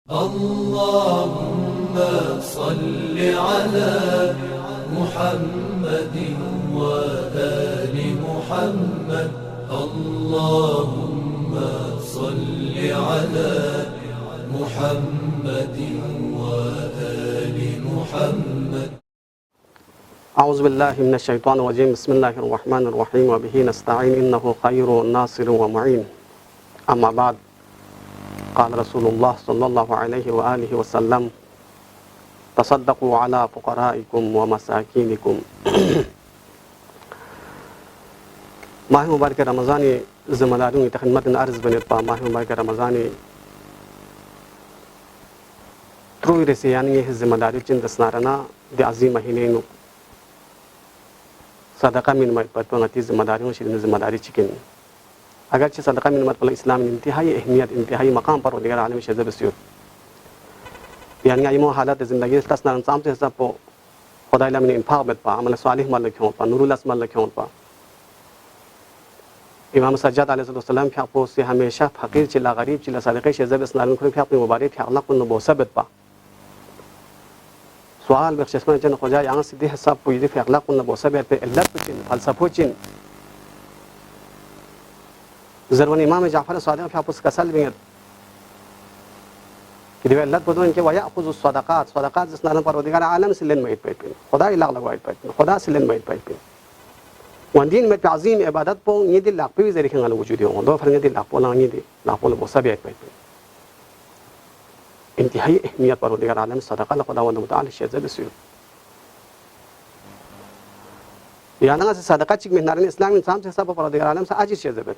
اللهم صل على محمد وآل محمد. اللهم صل على محمد وآل محمد. أعوذ بالله من الشيطان الرجيم. بسم الله الرحمن الرحيم. وبه نستعين إنه خير ناصر ومعين. أما بعد، قال رسول الله صلى الله عليه وآله وسلم: تصدقوا على فقرائكم ومساكينكم. माह मुबारक रमज़ानी ज़िम्मेदारियों की खिदमत में अर्ज़ बने पा माह मुबारक रमज़ानी त्रुई रसियानी है ज़िम्मेदारी चिंत स्नारना द अज़ीम महीने नु सदका मिन मत पर पंगती ज़िम्मेदारियों शिदन ज़िम्मेदारी चिकन अगरचे सदका मिन मत पर इस्लाम इंतहाई अहमियत इंतहाई मकाम पर दिगर आलम शज़ब सियो यानी आइमो हालत ज़िंदगी तस्नारन साम से सब को खुदा इला मिन इंफाक मत पा अमल सालिह मल क्यों पा नूरुल अस्मल क्यों पा इमाम सज्जाद अलैहिस्सलाम के आपको से हमेशा फ़कीर चिल्ला गरीब चिल्ला सदक़े शज़ब इस्लाम को अपने मुबारक अल्लाह को नबोसबत पा सवाल बख्शिश जन खुदा यहाँ सीधे हिसाब पुईदे अल्लाह को नबोसबत पे इल्लत चिन फलसफो चिन ज़रवन इमाम जाफ़र सादिक़ के आपको कसल में कि दिवे इल्लत बदो इनके वया खुद सदक़ात सदक़ात जिसनान परवरदिगार आलम से लेन में पे खुदा इलाह लगवाइट पे खुदा से लेन में पे वंदीन में ताज़ीम इबादत पो ये दिल लाख पे ज़रिए खाना वजूद है दो फरंगे दिल लाख पोला ये दिल लाख पोला बोसबत पे इंतहाई अहमियत परवरदिगार आलम सदक़ा खुदा व मुताल शज़ब सियो याना से सदक़ा चिक में नारन इस्लाम इंसान से सब परवरदिगार आलम से आजिज़ शज़ब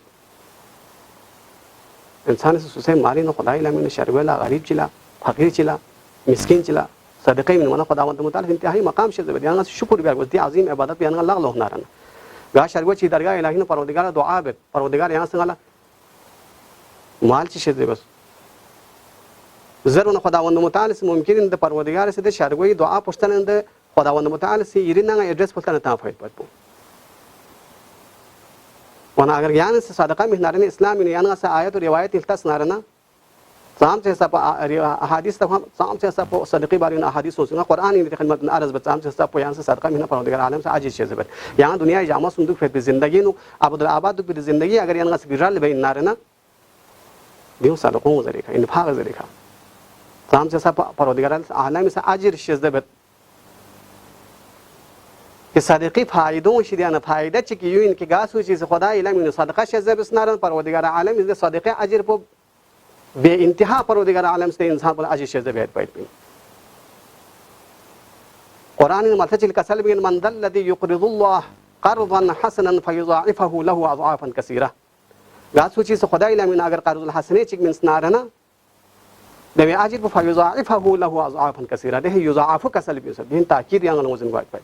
इंसान से सुसे मारी न खुदा इला में शरवेला गरीब चिला फ़कीर चिला मिस्किन चिला सदक़े में मना खुदा व मुताल इंतहाई मकाम शज़ब याना से शुक्र बिया वस्ती अज़ीम इबादत याना अल्लाह लोह नारन गा शरगो ची दरगाह इलाही न परवरदिगार दुआ बे परवरदिगार यहाँ से गला माल ची शज़ब बस ज़रूर न खुदा व मुताल से मुमकिन द परवरदिगार से दे शरगो ही दुआ पुछतन द खुदा व मुताल से इरिना एड्रेस पुछतन ता फाइट पर वना अगर ज्ञान से सदका में नारन इस्लाम में याना से आयत और रिवायत इल्तस नारना साम से सब अहादीस तक हम साम से सब सदक़े बारे में अहादीस सोचना कुरान की खिदमत में अर्ज़ बचाम से सब यहाँ से सदका में परवरदिगार आलम से आजिज़ शज़ब यहाँ दुनिया जामा सुंदुक फिर ज़िंदगी नु अब्दुल आबाद फिर ज़िंदगी अगर यहाँ से गिरल बे नारना दियो सदक़ों ज़रिए इन्फाक ज़रिए साम से सब परवरदिगार आलम से आजिज़ शज़ब कि सदक़े फ़ायदों शिदियाना फ़ायदा चिकी यूं इनके गासू चीज़ खुदा इला में सदका शज़ब स्नारन परवरदिगार आलम इस सदक़े अजर को बे इंतहा परवरदिगार आलम से इंसान पर अजीज शज़ब पैट पे कुरान में मतचिल कसल बिन मन दल्लदी युक़रिदुल्लाह क़र्ज़न हसनन फ़युज़ाइफ़हु लहु अज़आफ़न कसीरा गासू चीज़ खुदा इला में अगर क़र्ज़ुल हसने चिक मिन स्नारना देवे अजर को फ़युज़ाइफ़हु लहु अज़आफ़न कसीरा दे युज़ाइफ़ कसल बिन सब दिन ताकीद यहाँ नवज़न वाइट पैट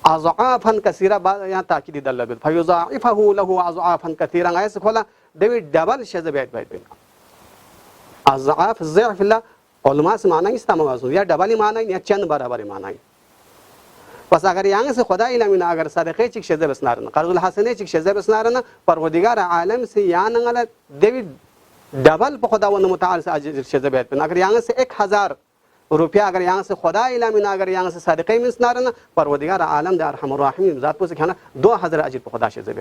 अज़आफ़न कसीरा बाद यहाँ ताकीद दल्लबिल फ़युज़ाइफ़हु लहु अज़आफ़न कसीरा ऐसे खोला देवे डबल शज़ब पैट अज़आफ़ ज़िअफ़ उलमा से माना इस्तेमाल या डबल ही माना या चंद बराबर ही माना बस अगर यहाँ से खुदा इला मिना अगर सदक़े चिक शज़ब स्नारना क़र्ज़ुल हसने चिक शज़ब स्नारना परवरदिगार आलम से यहाँ नंगला देवी डबल पर खुदा व मुताल से अजर शज़ब अगर यहाँ से 1000 रुपया अगर यहाँ से खुदा इला मिना अगर यहाँ से सदक़े में स्नारना परवरदिगार आलम दे अरहमुर राहिमीन ज़ात को से खाना 2000 अजर पर खुदा शज़ब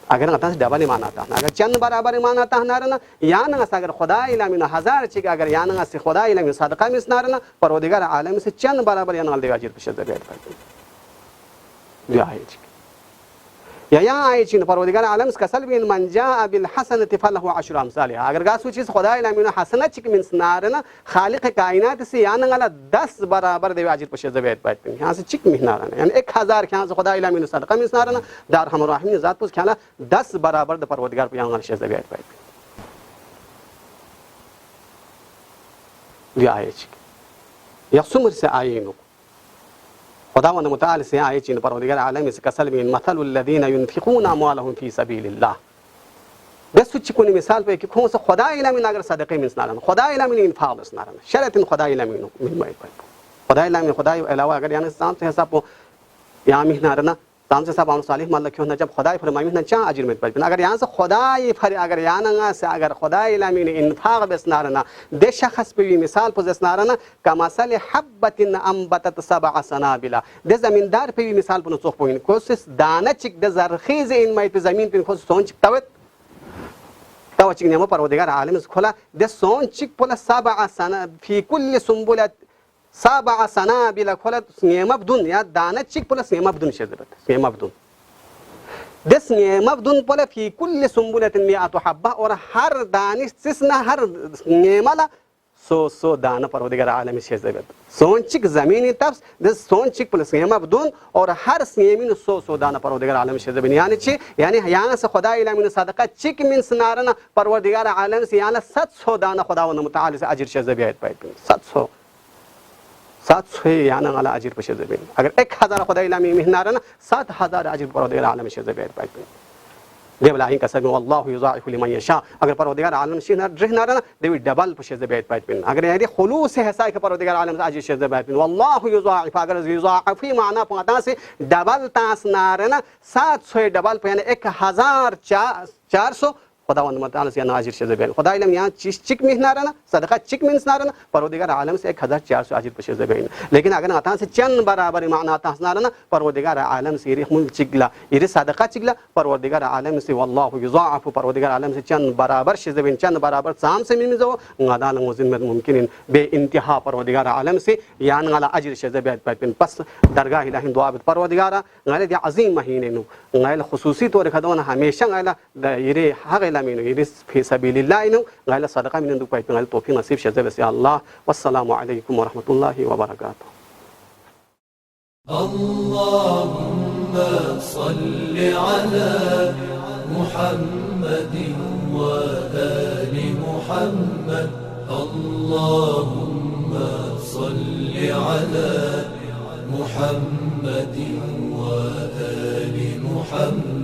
अगर नता से डबल ईमान आता है अगर चंद बराबर ईमान आता है नारना या ना अगर खुदा इला मिन 1000 चिक अगर या ना से खुदा इला मिन सदका में नारना परवरदिगार आलम से चंद बराबर या ना देगा अजर पे शज़ब या है या यहाँ आए चिन परवरदिगार आलम से कसल बिन मन जाअ बिल हसनति फलहु अशरु अमसालिहा अगर गासू चीज़ खुदा इला मिन हसना चिक मिन नारना खालिक कायनात से या ना 10 बराबर देगा अजर पे शज़ब यहाँ से चिक में नारना यानी 1000 यहाँ से खुदा इला मिन सदका में नारना दार हम राहिमीन ज़ात पर ख्याला 10 बराबर द परवरदिगार पे यहाँ शज़ब या है या सुमर से आए नो खुदा व मुताल से आए चिन परवरदिगार आलम से कसल में मसलुल लज़ीना युनफ़िक़ूना अम्वालहुम फ़ी सबीलिल्लाह बस चिकुनी मिसाल पे कि कौन सा खुदा इला मिन अगर सदक़े में स्नारन खुदा इला मिन इंफाक स्नारन शरत खुदा इला मिन खुदा इला मिन खुदा अलावा अगर यानी साम से हिसाब को या मिनारना ताम से सब सालिह मान लख्यो न जब खुदाई फरमाई न चा अजर में पर अगर यहां से खुदाई फर अगर याना से अगर खुदाई लामीन इनफाक बसनारना दे शख्स पे मिसाल पोजसनारना कमसल हब्बतिन अंबतत सब'a सनाबिला दे जमींदार पे मिसाल पुन सोख पोइन कोशिश दाना चिक दे जरखीज इन माई पे जमीन पे खोस सोच तवत तवचिक नेमो परवदिगार आलम खोला दे सोच पोला सब'a सना फी कुल सुंबुलत सब'a सनाबिला खोला नेमबदुन या दाना चिक पोला नेमबदुन शजरत नेमबदुन दस नेमबदुन पोला फी कुल सुंबुलतिन मिअतु हब्बा और हर दानिश सिसना हर नेमला सो दाना परवदिगार आलम शजरत सोंचिक जमीनी तफ्स दस सोंचिक पोला नेमबदुन और हर सेमिन सो दाना परवदिगार आलम शजरत यानी यहाँ से खुदा इलामिन सदका चिक मिन सनारना परवदिगार आलम से यहाँ 700 दाना खुदावंद मुतआल से अजर शजरत पाइप 700 याना अला अजर पे शजरत अगर 1000 खुदा इलामी मिहनारना 7000 अजर परवदिगार आलम शजरत पाइप देवला ही कसम अल्लाह युज़ाइफु लिमन यशा अगर परवदिगार आलम शहर रहनारना देवी डबल पे शजरत पाइप अगर यदि खुलूस है ऐसा कि परवदिगार आलम से अजर शजरत पाइप अल्लाह युज़ाइफ अगर युज़ाइफी माना पता से डबल तास नारना 700 डबल पे यानी 1400 खुदावंद मुतआल से अजर शजरत खुदा इलम यहाँ चिक मिहनारना सदका चिक मिनसनारना परवदिगार आलम से 1400 अजर पे शजरत लेकिन अगर आता से चंद बराबर माना आता नारना परवदिगार आलम से रहमुल चिगला ये सदका चिगला परवदिगार आलम से वल्लाहु युज़ाइफु परवदिगार आलम से चंद बराबर शजरत चंद बराबर साम से मिन जो गादाल मुजिन मुमकिन बे इंतहा परवदिगार आलम से यान अला अजर शजरत पाइपिन पस दरगाह इलाही दुआ परवदिगार गाले दे अजीम महीने नु गाले खुसूसी तौर खदवन हमेशा गाला ये हग मीन यरिस फी सबीलिल्लाह नु गाला सदका मिन दु पाइपिन गाले तौफीक नसीब शजरत से अल्लाह वस्सलामु अलैकुम व रहमतुल्लाहि व बरकातहू अल्लाहुम्मा सल्लि अला मुहम्मदिन व आलि मुहम्मद अल्लाहुम्मा सल्लि अला मुहम्मदिन व आलि मुहम्मद